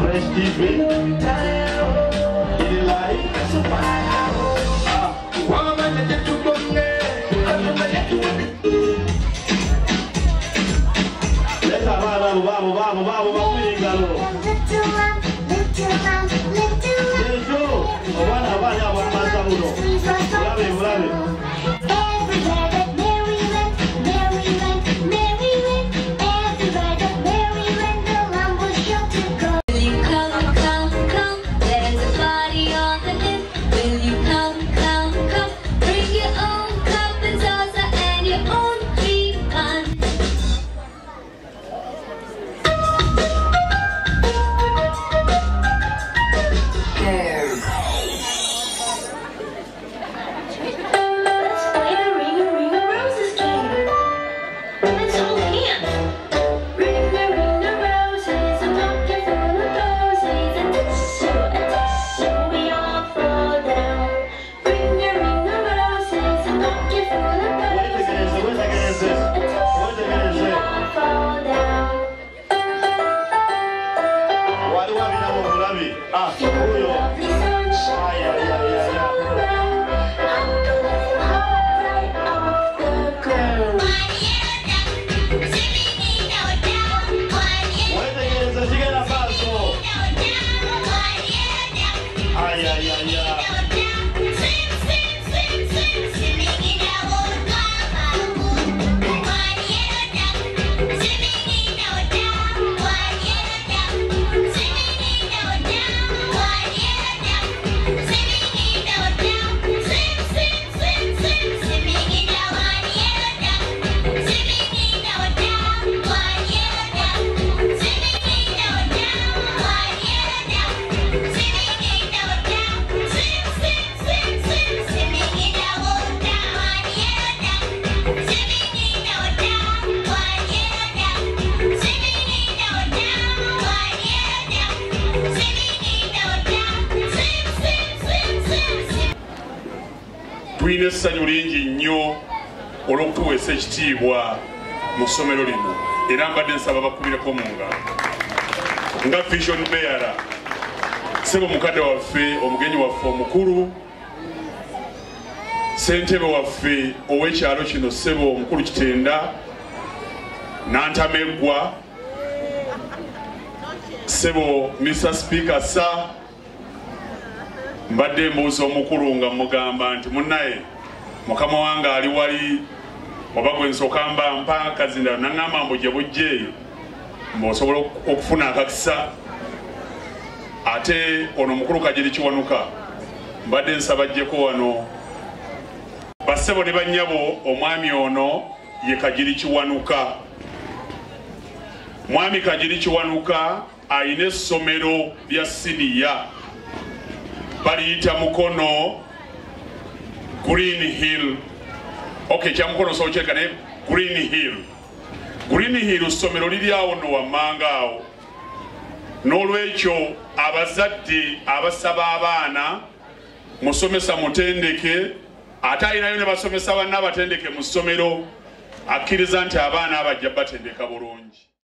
Fresh TV. Tulina essanyu lingi nnyo olw'okutuweesa ekitiibwa mu ssomero lino era mbadde nsaba bakubireko mu ngalo nga vision bearer ssebo mukadde waffe omugenyi waffe omukulu ssentebe waffe ow'ekyalo kino ssebo omukulu Kitenda Nantameggwa ssebo Mr. Speaker sa mbadde mbuuza omukulu nga mugamba nti munnaye mukama wange ali wali oba gwe nsooka mpa kazinda naŋŋamba mbu gye bujje mbosobola okufuna akakisa ate ono mukulu Kajiri Kiwanuka mbadde nsaba ajjeko wano bassebo ne bannyabo omwami ono ye Kajiri Kiwanuka. Mwami Kajiri Kiwanuka ayina essomero lya siniya baliyita Mukono Green Hill. Okay, kya Mukono so kyeka ne Green Hill. Green Hill ssomero liri awo no wammanga awo. N'olwekyo abazadde abasaba abaana musomesa mutendeke ate ayinayo ne basomesa banna abatendeke mu ssomero akkiriza nti abaana abajja batendeka bulungi.